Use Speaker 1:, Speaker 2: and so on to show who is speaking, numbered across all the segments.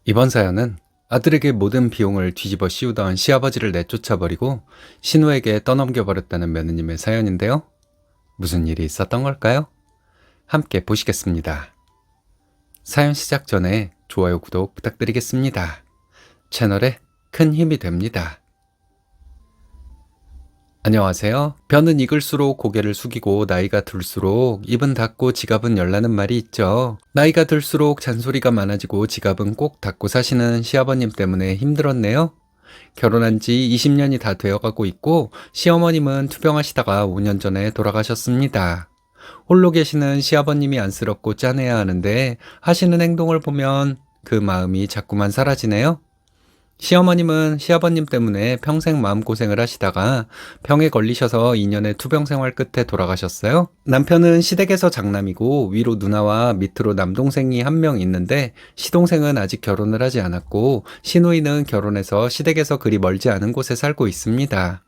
Speaker 1: 이번 사연은 아들에게 모든 비용을 뒤집어 씌우던 시아버지를 내쫓아버리고 신우에게 떠넘겨버렸다는 며느님의 사연인데요. 무슨 일이 있었던 걸까요? 함께 보시겠습니다. 사연 시작 전에 좋아요, 구독 부탁드리겠습니다. 채널에 큰 힘이 됩니다. 안녕하세요. 벼는 익을수록 고개를 숙이고 나이가 들수록 입은 닫고 지갑은 열라는 말이 있죠. 나이가 들수록 잔소리가 많아지고 지갑은 꼭 닫고 사시는 시아버님 때문에 힘들었네요. 결혼한 지 20년이 다 되어가고 있고 시어머님은 투병하시다가 5년 전에 돌아가셨습니다. 홀로 계시는 시아버님이 안쓰럽고 짠해야 하는데 하시는 행동을 보면 그 마음이 자꾸만 사라지네요. 시어머님은 시아버님 때문에 평생 마음고생을 하시다가 병에 걸리셔서 2년의 투병 생활 끝에 돌아가셨어요. 남편은 시댁에서 장남이고 위로 누나와 밑으로 남동생이 한 명 있는데 시동생은 아직 결혼을 하지 않았고 시누이는 결혼해서 시댁에서 그리 멀지 않은 곳에 살고 있습니다.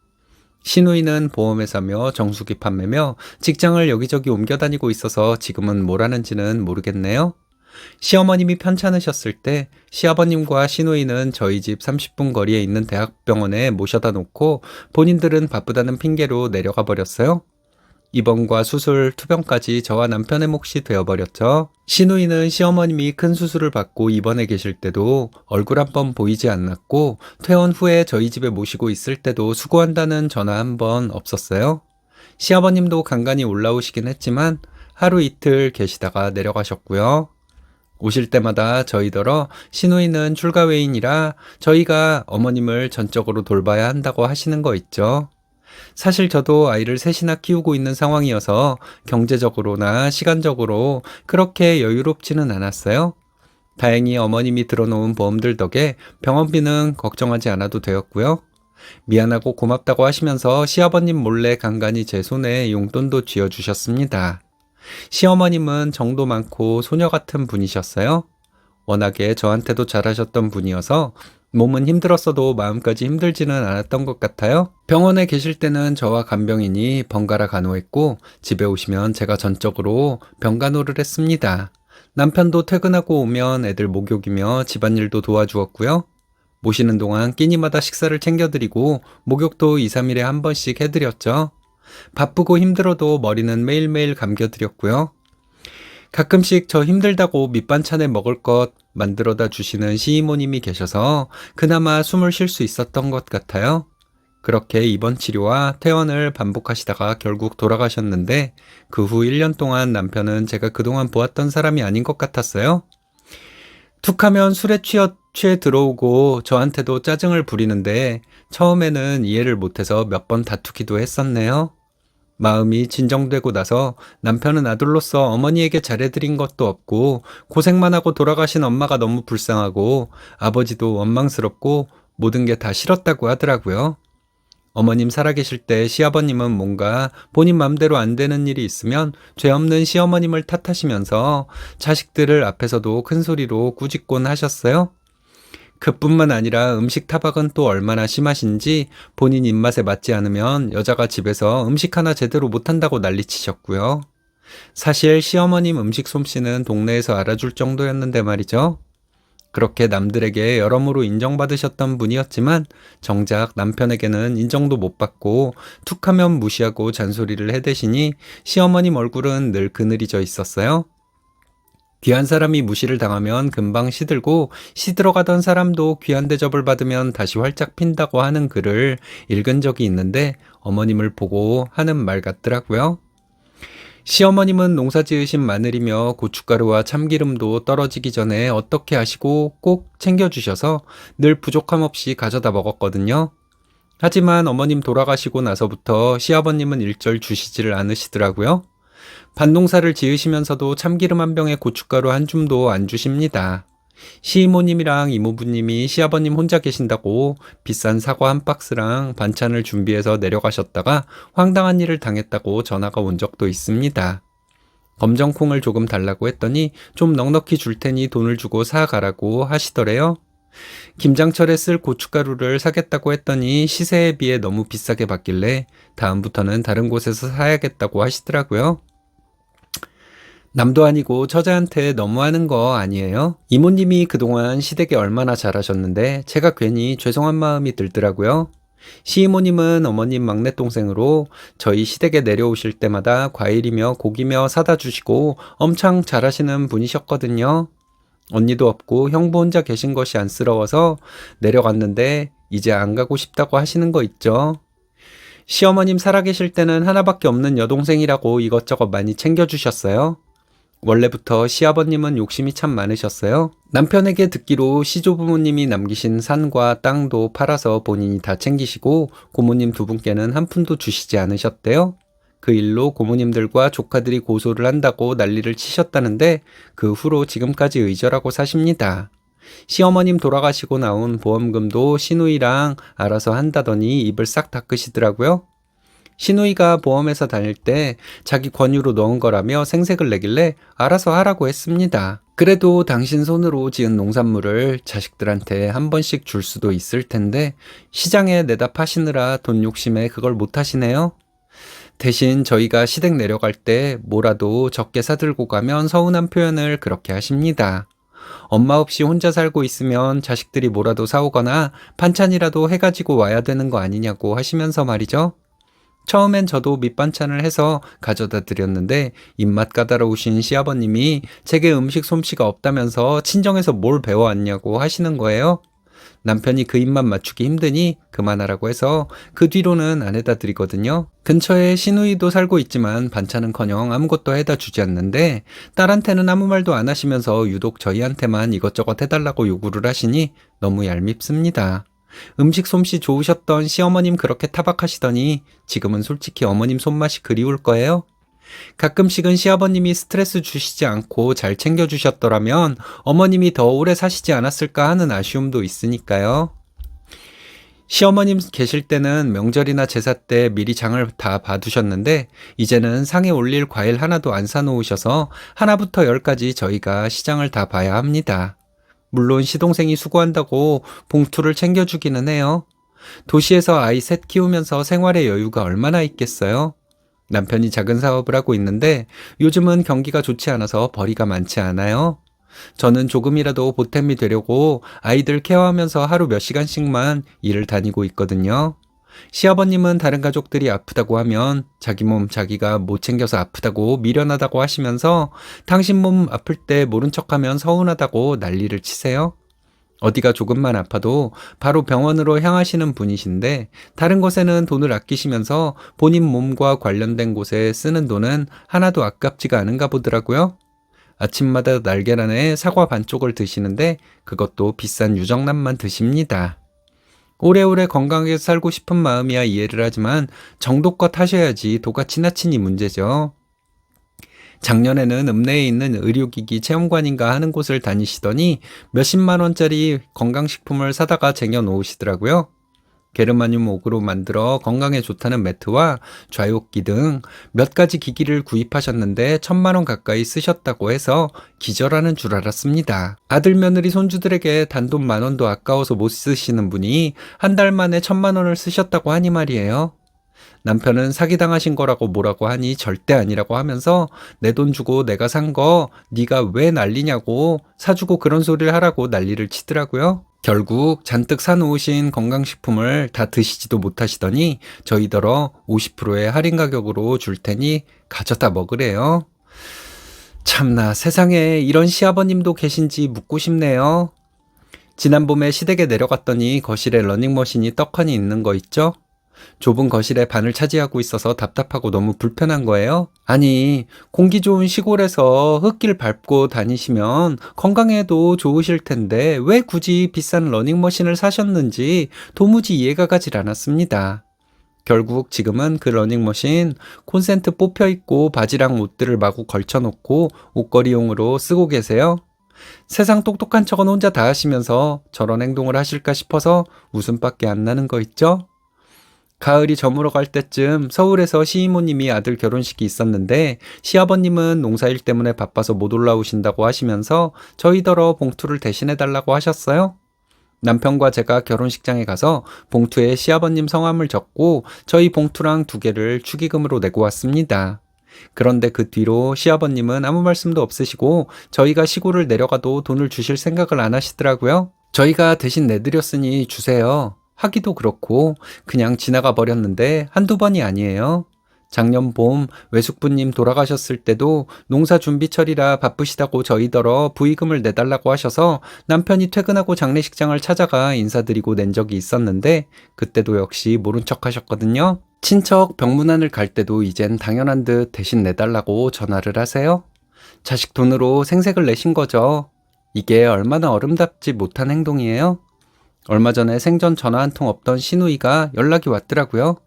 Speaker 1: 시누이는 보험회사며 정수기 판매며 직장을 여기저기 옮겨 다니고 있어서 지금은 뭘 하는지는 모르겠네요. 시어머님이 편찮으셨을 때 시아버님과 시누이는 저희 집 30분 거리에 있는 대학병원에 모셔다 놓고 본인들은 바쁘다는 핑계로 내려가 버렸어요. 입원과 수술, 투병까지 저와 남편의 몫이 되어버렸죠. 시누이는 시어머님이 큰 수술을 받고 입원해 계실 때도 얼굴 한 번 보이지 않았고 퇴원 후에 저희 집에 모시고 있을 때도 수고한다는 전화 한 번 없었어요. 시아버님도 간간히 올라오시긴 했지만 하루 이틀 계시다가 내려가셨고요. 오실 때마다 저희더러 시누이는 출가 외인이라 저희가 어머님을 전적으로 돌봐야 한다고 하시는 거 있죠. 사실 저도 아이를 셋이나 키우고 있는 상황이어서 경제적으로나 시간적으로 그렇게 여유롭지는 않았어요. 다행히 어머님이 들어놓은 보험들 덕에 병원비는 걱정하지 않아도 되었고요. 미안하고 고맙다고 하시면서 시아버님 몰래 간간히 제 손에 용돈도 쥐어주셨습니다. 시어머님은 정도 많고 소녀 같은 분이셨어요. 워낙에 저한테도 잘하셨던 분이어서 몸은 힘들었어도 마음까지 힘들지는 않았던 것 같아요. 병원에 계실 때는 저와 간병인이 번갈아 간호했고 집에 오시면 제가 전적으로 병간호를 했습니다. 남편도 퇴근하고 오면 애들 목욕이며 집안일도 도와주었고요. 모시는 동안 끼니마다 식사를 챙겨드리고 목욕도 2, 3일에 한 번씩 해드렸죠. 바쁘고 힘들어도 머리는 매일매일 감겨드렸고요. 가끔씩 저 힘들다고 밑반찬에 먹을 것 만들어다 주시는 시이모님이 계셔서 그나마 숨을 쉴 수 있었던 것 같아요. 그렇게 입원 치료와 퇴원을 반복하시다가 결국 돌아가셨는데 그 후 1년 동안 남편은 제가 그동안 보았던 사람이 아닌 것 같았어요. 툭하면 술에 취해 들어오고 저한테도 짜증을 부리는데 처음에는 이해를 못해서 몇 번 다투기도 했었네요. 마음이 진정되고 나서 남편은 아들로서 어머니에게 잘해드린 것도 없고 고생만 하고 돌아가신 엄마가 너무 불쌍하고 아버지도 원망스럽고 모든 게 다 싫었다고 하더라고요. 어머님 살아계실 때 시아버님은 뭔가 본인 맘대로 안 되는 일이 있으면 죄 없는 시어머님을 탓하시면서 자식들을 앞에서도 큰 소리로 꾸짖곤 하셨어요. 그뿐만 아니라 음식 타박은 또 얼마나 심하신지 본인 입맛에 맞지 않으면 여자가 집에서 음식 하나 제대로 못한다고 난리치셨고요. 사실 시어머님 음식 솜씨는 동네에서 알아줄 정도였는데 말이죠. 그렇게 남들에게 여러모로 인정받으셨던 분이었지만 정작 남편에게는 인정도 못 받고 툭하면 무시하고 잔소리를 해대시니 시어머님 얼굴은 늘 그늘이 져 있었어요. 귀한 사람이 무시를 당하면 금방 시들고 시들어가던 사람도 귀한 대접을 받으면 다시 활짝 핀다고 하는 글을 읽은 적이 있는데 어머님을 보고 하는 말 같더라고요. 시어머님은 농사 지으신 마늘이며 고춧가루와 참기름도 떨어지기 전에 어떻게 하시고 꼭 챙겨주셔서 늘 부족함 없이 가져다 먹었거든요. 하지만 어머님 돌아가시고 나서부터 시아버님은 일절 주시지를 않으시더라고요. 밭농사를 지으시면서도 참기름 한 병에 고춧가루 한 줌도 안 주십니다. 시이모님이랑 이모부님이 시아버님 혼자 계신다고 비싼 사과 한 박스랑 반찬을 준비해서 내려가셨다가 황당한 일을 당했다고 전화가 온 적도 있습니다. 검정콩을 조금 달라고 했더니 좀 넉넉히 줄 테니 돈을 주고 사가라고 하시더래요. 김장철에 쓸 고춧가루를 사겠다고 했더니 시세에 비해 너무 비싸게 받길래 다음부터는 다른 곳에서 사야겠다고 하시더라고요. 남도 아니고 처자한테 너무하는 거 아니에요? 이모님이 그동안 시댁에 얼마나 잘하셨는데 제가 괜히 죄송한 마음이 들더라고요. 시이모님은 어머님 막내동생으로 저희 시댁에 내려오실 때마다 과일이며 고기며 사다 주시고 엄청 잘하시는 분이셨거든요. 언니도 없고 형부 혼자 계신 것이 안쓰러워서 내려갔는데 이제 안 가고 싶다고 하시는 거 있죠. 시어머님 살아계실 때는 하나밖에 없는 여동생이라고 이것저것 많이 챙겨주셨어요. 원래부터 시아버님은 욕심이 참 많으셨어요. 남편에게 듣기로 시조부모님이 남기신 산과 땅도 팔아서 본인이 다 챙기시고 고모님 두 분께는 한 푼도 주시지 않으셨대요. 그 일로 고모님들과 조카들이 고소를 한다고 난리를 치셨다는데 그 후로 지금까지 의절하고 사십니다. 시어머님 돌아가시고 나온 보험금도 시누이랑 알아서 한다더니 입을 싹 닦으시더라고요. 시누이가 보험회사 다닐 때 자기 권유로 넣은 거라며 생색을 내길래 알아서 하라고 했습니다. 그래도 당신 손으로 지은 농산물을 자식들한테 한 번씩 줄 수도 있을 텐데 시장에 내다 파시느라 돈 욕심에 그걸 못 하시네요. 대신 저희가 시댁 내려갈 때 뭐라도 적게 사들고 가면 서운한 표현을 그렇게 하십니다. 엄마 없이 혼자 살고 있으면 자식들이 뭐라도 사오거나 반찬이라도 해가지고 와야 되는 거 아니냐고 하시면서 말이죠. 처음엔 저도 밑반찬을 해서 가져다 드렸는데 입맛 까다로우신 시아버님이 제게 음식 솜씨가 없다면서 친정에서 뭘 배워왔냐고 하시는 거예요. 남편이 그 입맛 맞추기 힘드니 그만하라고 해서 그 뒤로는 안 해다 드리거든요. 근처에 시누이도 살고 있지만 반찬은커녕 아무것도 해다 주지 않는데 딸한테는 아무 말도 안 하시면서 유독 저희한테만 이것저것 해달라고 요구를 하시니 너무 얄밉습니다. 음식 솜씨 좋으셨던 시어머님 그렇게 타박하시더니 지금은 솔직히 어머님 손맛이 그리울 거예요. 가끔씩은 시아버님이 스트레스 주시지 않고 잘 챙겨주셨더라면 어머님이 더 오래 사시지 않았을까 하는 아쉬움도 있으니까요. 시어머님 계실 때는 명절이나 제사 때 미리 장을 다 봐두셨는데 이제는 상에 올릴 과일 하나도 안 사놓으셔서 하나부터 열까지 저희가 시장을 다 봐야 합니다. 물론 시동생이 수고한다고 봉투를 챙겨주기는 해요. 도시에서 아이 셋 키우면서 생활의 여유가 얼마나 있겠어요? 남편이 작은 사업을 하고 있는데 요즘은 경기가 좋지 않아서 벌이가 많지 않아요. 저는 조금이라도 보탬이 되려고 아이들 케어하면서 하루 몇 시간씩만 일을 다니고 있거든요. 시아버님은 다른 가족들이 아프다고 하면 자기 몸 자기가 못 챙겨서 아프다고 미련하다고 하시면서 당신 몸 아플 때 모른 척하면 서운하다고 난리를 치세요. 어디가 조금만 아파도 바로 병원으로 향하시는 분이신데 다른 곳에는 돈을 아끼시면서 본인 몸과 관련된 곳에 쓰는 돈은 하나도 아깝지가 않은가 보더라고요. 아침마다 날계란에 사과 반쪽을 드시는데 그것도 비싼 유정란만 드십니다. 오래오래 건강하게 살고 싶은 마음이야 이해를 하지만 정도껏 하셔야지 도가 지나치니 문제죠. 작년에는 읍내에 있는 의료기기 체험관인가 하는 곳을 다니시더니 몇십만 원짜리 건강식품을 사다가 쟁여 놓으시더라고요. 게르마늄 옥으로 만들어 건강에 좋다는 매트와 좌욕기 등 몇 가지 기기를 구입하셨는데 1,000만 원 가까이 쓰셨다고 해서 기절하는 줄 알았습니다. 아들 며느리 손주들에게 단돈 10,000원도 아까워서 못 쓰시는 분이 한 달 만에 1,000만 원을 쓰셨다고 하니 말이에요. 남편은 사기당하신 거라고 뭐라고 하니 절대 아니라고 하면서 내 돈 주고 내가 산 거 네가 왜 난리냐고 사주고 그런 소리를 하라고 난리를 치더라고요. 결국 잔뜩 사놓으신 건강식품을 다 드시지도 못하시더니 저희더러 50%의 할인 가격으로 줄 테니 가져다 먹으래요. 참나 세상에 이런 시아버님도 계신지 묻고 싶네요. 지난 봄에 시댁에 내려갔더니 거실에 러닝머신이 떡하니 있는 거 있죠? 좁은 거실에 반을 차지하고 있어서 답답하고 너무 불편한 거예요. 아니, 공기 좋은 시골에서 흙길 밟고 다니시면 건강에도 좋으실 텐데 왜 굳이 비싼 러닝머신을 사셨는지 도무지 이해가 가질 않았습니다. 결국 지금은 그 러닝머신 콘센트 뽑혀 있고 바지랑 옷들을 마구 걸쳐놓고 옷걸이용으로 쓰고 계세요. 세상 똑똑한 척은 혼자 다 하시면서 저런 행동을 하실까 싶어서 웃음밖에 안 나는 거 있죠? 가을이 저물어 갈 때쯤 서울에서 시이모님이 아들 결혼식이 있었는데 시아버님은 농사일 때문에 바빠서 못 올라오신다고 하시면서 저희더러 봉투를 대신해 달라고 하셨어요. 남편과 제가 결혼식장에 가서 봉투에 시아버님 성함을 적고 저희 봉투랑 2개를 축의금으로 내고 왔습니다. 그런데 그 뒤로 시아버님은 아무 말씀도 없으시고 저희가 시골을 내려가도 돈을 주실 생각을 안 하시더라고요. 저희가 대신 내드렸으니 주세요. 하기도 그렇고 그냥 지나가 버렸는데 한두 번이 아니에요. 작년 봄 외숙부님 돌아가셨을 때도 농사 준비철이라 바쁘시다고 저희더러 부의금을 내달라고 하셔서 남편이 퇴근하고 장례식장을 찾아가 인사드리고 낸 적이 있었는데 그때도 역시 모른 척 하셨거든요. 친척 병문안을 갈 때도 이젠 당연한 듯 대신 내달라고 전화를 하세요. 자식 돈으로 생색을 내신 거죠. 이게 얼마나 어름답지 못한 행동이에요. 얼마 전에 생전 전화 한 통 없던 시누이가 연락이 왔더라고요.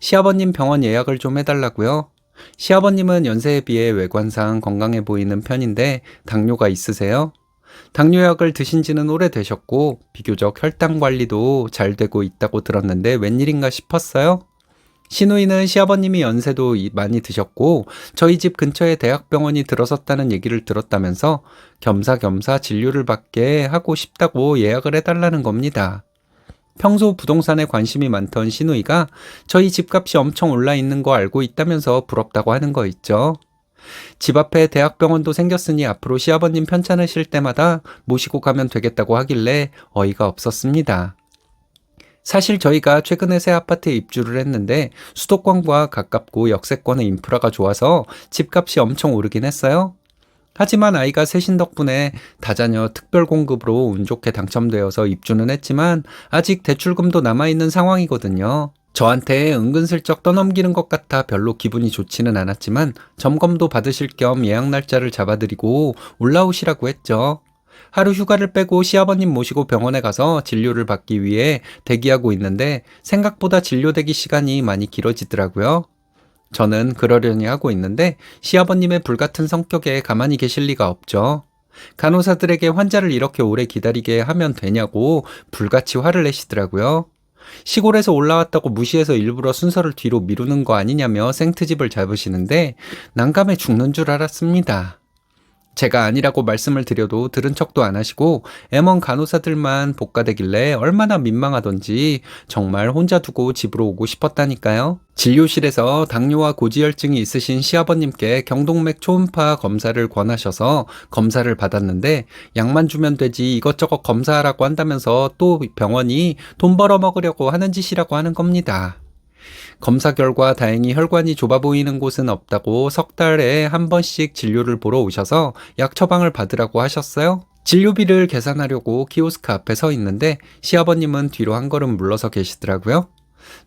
Speaker 1: 시아버님 병원 예약을 좀 해달라고요. 시아버님은 연세에 비해 외관상 건강해 보이는 편인데 당뇨가 있으세요? 당뇨약을 드신 지는 오래되셨고 비교적 혈당 관리도 잘 되고 있다고 들었는데 웬일인가 싶었어요. 시누이는 시아버님이 연세도 많이 드셨고 저희 집 근처에 대학병원이 들어섰다는 얘기를 들었다면서 겸사겸사 진료를 받게 하고 싶다고 예약을 해달라는 겁니다. 평소 부동산에 관심이 많던 시누이가 저희 집값이 엄청 올라 있는 거 알고 있다면서 부럽다고 하는 거 있죠. 집 앞에 대학병원도 생겼으니 앞으로 시아버님 편찮으실 때마다 모시고 가면 되겠다고 하길래 어이가 없었습니다. 사실 저희가 최근에 새 아파트에 입주를 했는데 수도권과 가깝고 역세권의 인프라가 좋아서 집값이 엄청 오르긴 했어요. 하지만 아이가 셋인 덕분에 다자녀 특별공급으로 운 좋게 당첨되어서 입주는 했지만 아직 대출금도 남아있는 상황이거든요. 저한테 은근슬쩍 떠넘기는 것 같아 별로 기분이 좋지는 않았지만 점검도 받으실 겸 예약 날짜를 잡아드리고 올라오시라고 했죠. 하루 휴가를 빼고 시아버님 모시고 병원에 가서 진료를 받기 위해 대기하고 있는데 생각보다 진료대기 시간이 많이 길어지더라고요. 저는 그러려니 하고 있는데 시아버님의 불같은 성격에 가만히 계실 리가 없죠. 간호사들에게 환자를 이렇게 오래 기다리게 하면 되냐고 불같이 화를 내시더라고요. 시골에서 올라왔다고 무시해서 일부러 순서를 뒤로 미루는 거 아니냐며 생트집을 잡으시는데 난감해 죽는 줄 알았습니다. 제가 아니라고 말씀을 드려도 들은 척도 안 하시고 M1 간호사들만 복가되길래 얼마나 민망하던지 정말 혼자 두고 집으로 오고 싶었다니까요. 진료실에서 당뇨와 고지혈증이 있으신 시아버님께 경동맥 초음파 검사를 권하셔서 검사를 받았는데 약만 주면 되지 이것저것 검사하라고 한다면서 또 병원이 돈 벌어먹으려고 하는 짓이라고 하는 겁니다. 검사 결과 다행히 혈관이 좁아 보이는 곳은 없다고 석 달에 한 번씩 진료를 보러 오셔서 약 처방을 받으라고 하셨어요. 진료비를 계산하려고 키오스크 앞에 서 있는데 시아버님은 뒤로 한 걸음 물러서 계시더라고요.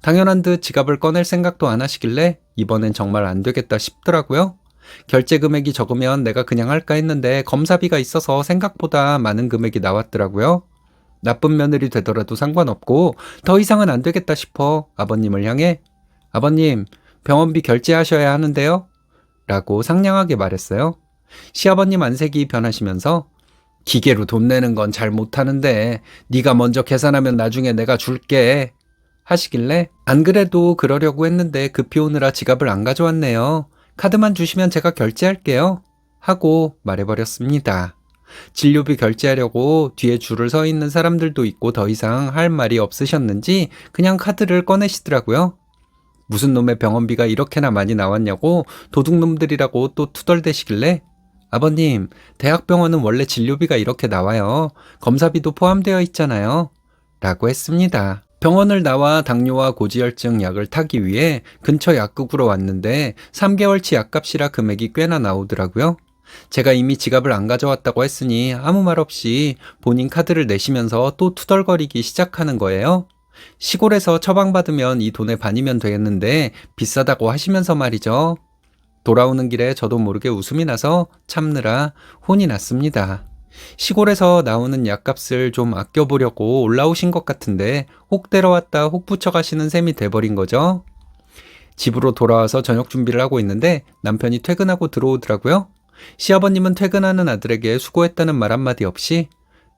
Speaker 1: 당연한 듯 지갑을 꺼낼 생각도 안 하시길래 이번엔 정말 안 되겠다 싶더라고요. 결제 금액이 적으면 내가 그냥 할까 했는데 검사비가 있어서 생각보다 많은 금액이 나왔더라고요. 나쁜 며느리 되더라도 상관없고 더 이상은 안 되겠다 싶어 아버님을 향해 아버님, 병원비 결제하셔야 하는데요? 라고 상냥하게 말했어요. 시아버님 안색이 변하시면서 기계로 돈 내는 건 잘 못하는데 네가 먼저 계산하면 나중에 내가 줄게 하시길래 안 그래도 그러려고 했는데 급히 오느라 지갑을 안 가져왔네요. 카드만 주시면 제가 결제할게요. 하고 말해버렸습니다. 진료비 결제하려고 뒤에 줄을 서 있는 사람들도 있고 더 이상 할 말이 없으셨는지 그냥 카드를 꺼내시더라고요. 무슨 놈의 병원비가 이렇게나 많이 나왔냐고 도둑놈들이라고 또 투덜대시길래 아버님, 대학병원은 원래 진료비가 이렇게 나와요. 검사비도 포함되어 있잖아요. 라고 했습니다. 병원을 나와 당뇨와 고지혈증 약을 타기 위해 근처 약국으로 왔는데 3개월치 약값이라 금액이 꽤나 나오더라고요. 제가 이미 지갑을 안 가져왔다고 했으니 아무 말 없이 본인 카드를 내시면서 또 투덜거리기 시작하는 거예요. 시골에서 처방받으면 이 돈의 반이면 되겠는데 비싸다고 하시면서 말이죠. 돌아오는 길에 저도 모르게 웃음이 나서 참느라 혼이 났습니다. 시골에서 나오는 약값을 좀 아껴보려고 올라오신 것 같은데 혹 데려왔다 혹 붙여가시는 셈이 돼버린 거죠. 집으로 돌아와서 저녁 준비를 하고 있는데 남편이 퇴근하고 들어오더라고요. 시아버님은 퇴근하는 아들에게 수고했다는 말 한마디 없이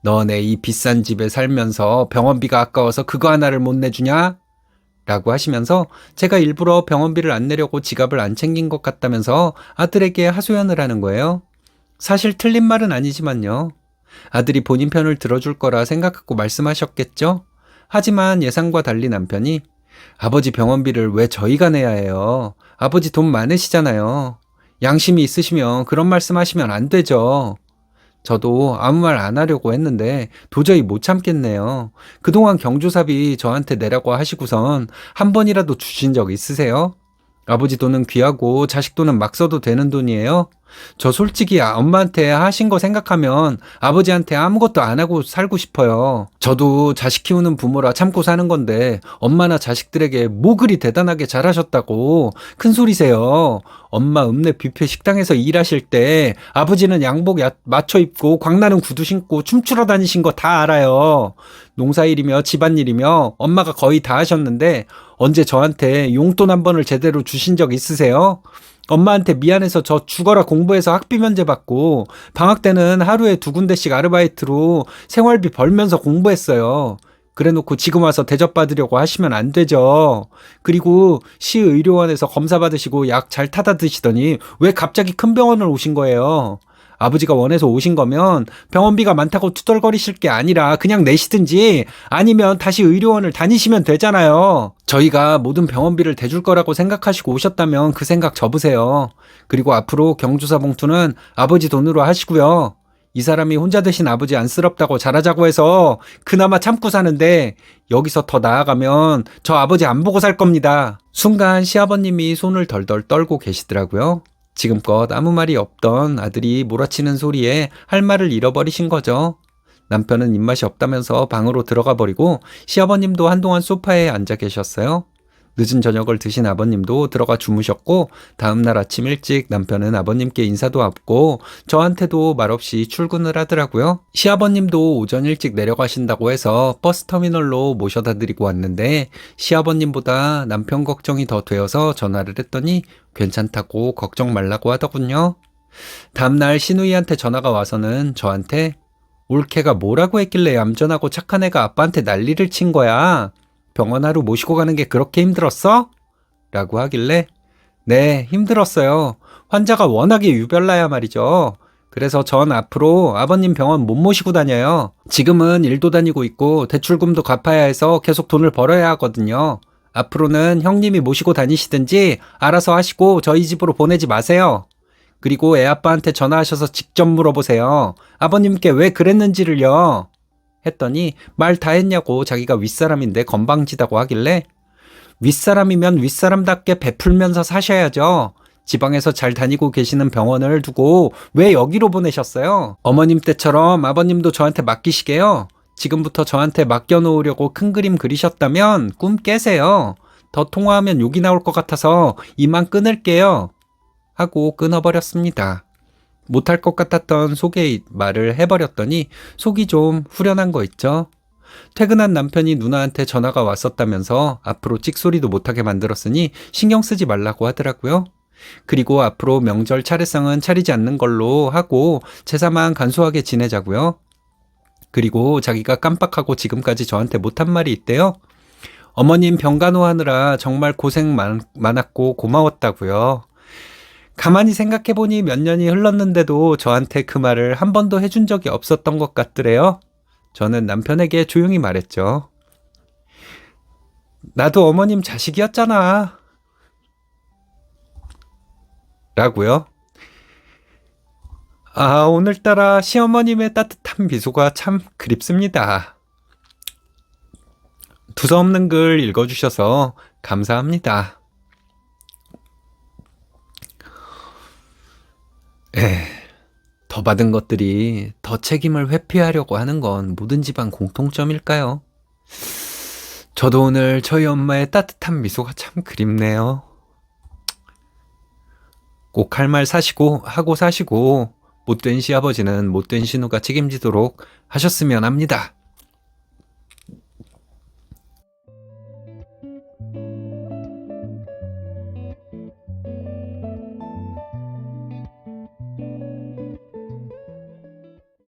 Speaker 1: 너네 이 비싼 집에 살면서 병원비가 아까워서 그거 하나를 못 내주냐? 라고 하시면서 제가 일부러 병원비를 안 내려고 지갑을 안 챙긴 것 같다면서 아들에게 하소연을 하는 거예요. 사실 틀린 말은 아니지만요. 아들이 본인 편을 들어줄 거라 생각하고 말씀하셨겠죠? 하지만 예상과 달리 남편이 아버지 병원비를 왜 저희가 내야 해요? 아버지 돈 많으시잖아요. 양심이 있으시면 그런 말씀 하시면 안 되죠. 저도 아무 말 안 하려고 했는데 도저히 못 참겠네요. 그동안 경조사비 저한테 내라고 하시고선 한 번이라도 주신 적 있으세요? 아버지 돈은 귀하고 자식 돈은 막 써도 되는 돈이에요? 저 솔직히 엄마한테 하신 거 생각하면 아버지한테 아무것도 안 하고 살고 싶어요. 저도 자식 키우는 부모라 참고 사는 건데 엄마나 자식들에게 뭐 그리 대단하게 잘하셨다고 큰 소리세요. 엄마 읍내 뷔페 식당에서 일하실 때 아버지는 양복 맞춰 입고 광나는 구두 신고 춤추러 다니신 거 다 알아요. 농사일이며 집안일이며 엄마가 거의 다 하셨는데 언제 저한테 용돈 한 번을 제대로 주신 적 있으세요? 엄마한테 미안해서 저 죽어라 공부해서 학비 면제 받고 방학 때는 하루에 2군데씩 아르바이트로 생활비 벌면서 공부했어요. 그래놓고 지금 와서 대접받으려고 하시면 안 되죠. 그리고 시의료원에서 검사 받으시고 약 잘 타다 드시더니 왜 갑자기 큰 병원을 오신 거예요? 아버지가 원해서 오신 거면 병원비가 많다고 투덜거리실 게 아니라 그냥 내시든지 아니면 다시 의료원을 다니시면 되잖아요. 저희가 모든 병원비를 대줄 거라고 생각하시고 오셨다면 그 생각 접으세요. 그리고 앞으로 경조사 봉투는 아버지 돈으로 하시고요. 이 사람이 혼자 되신 아버지 안쓰럽다고 잘하자고 해서 그나마 참고 사는데 여기서 더 나아가면 저 아버지 안 보고 살 겁니다. 순간 시아버님이 손을 덜덜 떨고 계시더라고요. 지금껏 아무 말이 없던 아들이 몰아치는 소리에 할 말을 잃어버리신 거죠. 남편은 입맛이 없다면서 방으로 들어가 버리고 시아버님도 한동안 소파에 앉아 계셨어요. 늦은 저녁을 드신 아버님도 들어가 주무셨고 다음날 아침 일찍 남편은 아버님께 인사도 없고 저한테도 말없이 출근을 하더라고요. 시아버님도 오전 일찍 내려가신다고 해서 버스터미널로 모셔다 드리고 왔는데 시아버님보다 남편 걱정이 더 되어서 전화를 했더니 괜찮다고 걱정 말라고 하더군요. 다음날 시누이한테 전화가 와서는 저한테 올케가 뭐라고 했길래 얌전하고 착한 애가 아빠한테 난리를 친 거야. 병원 하루 모시고 가는 게 그렇게 힘들었어? 라고 하길래 네, 힘들었어요. 환자가 워낙에 유별나야 말이죠. 그래서 전 앞으로 아버님 병원 못 모시고 다녀요. 지금은 일도 다니고 있고 대출금도 갚아야 해서 계속 돈을 벌어야 하거든요. 앞으로는 형님이 모시고 다니시든지 알아서 하시고 저희 집으로 보내지 마세요. 그리고 애 아빠한테 전화하셔서 직접 물어보세요. 아버님께 왜 그랬는지를요. 했더니 말 다 했냐고 자기가 윗사람인데 건방지다고 하길래 윗사람이면 윗사람답게 베풀면서 사셔야죠. 지방에서 잘 다니고 계시는 병원을 두고 왜 여기로 보내셨어요? 어머님 때처럼 아버님도 저한테 맡기시게요. 지금부터 저한테 맡겨놓으려고 큰 그림 그리셨다면 꿈 깨세요. 더 통화하면 욕이 나올 것 같아서 이만 끊을게요. 하고 끊어버렸습니다. 못할 것 같았던 속에 말을 해버렸더니 속이 좀 후련한 거 있죠. 퇴근한 남편이 누나한테 전화가 왔었다면서 앞으로 찍소리도 못하게 만들었으니 신경 쓰지 말라고 하더라고요. 그리고 앞으로 명절 차례상은 차리지 않는 걸로 하고 제사만 간소하게 지내자고요. 그리고 자기가 깜빡하고 지금까지 저한테 못한 말이 있대요. 어머님 병간호하느라 정말 고생 많았고 고마웠다고요. 가만히 생각해보니 몇 년이 흘렀는데도 저한테 그 말을 한 번도 해준 적이 없었던 것 같더래요. 저는 남편에게 조용히 말했죠. 나도 어머님 자식이었잖아. 라고요. 아, 오늘따라 시어머님의 따뜻한 미소가 참 그립습니다. 두서없는 글 읽어주셔서 감사합니다. 더 받은 것들이 더 책임을 회피하려고 하는 건 모든 집안 공통점일까요? 저도 오늘 저희 엄마의 따뜻한 미소가 참 그립네요. 꼭 할 말 사시고 하고 사시고 못된 시아버지는 못된 신우가 책임지도록 하셨으면 합니다.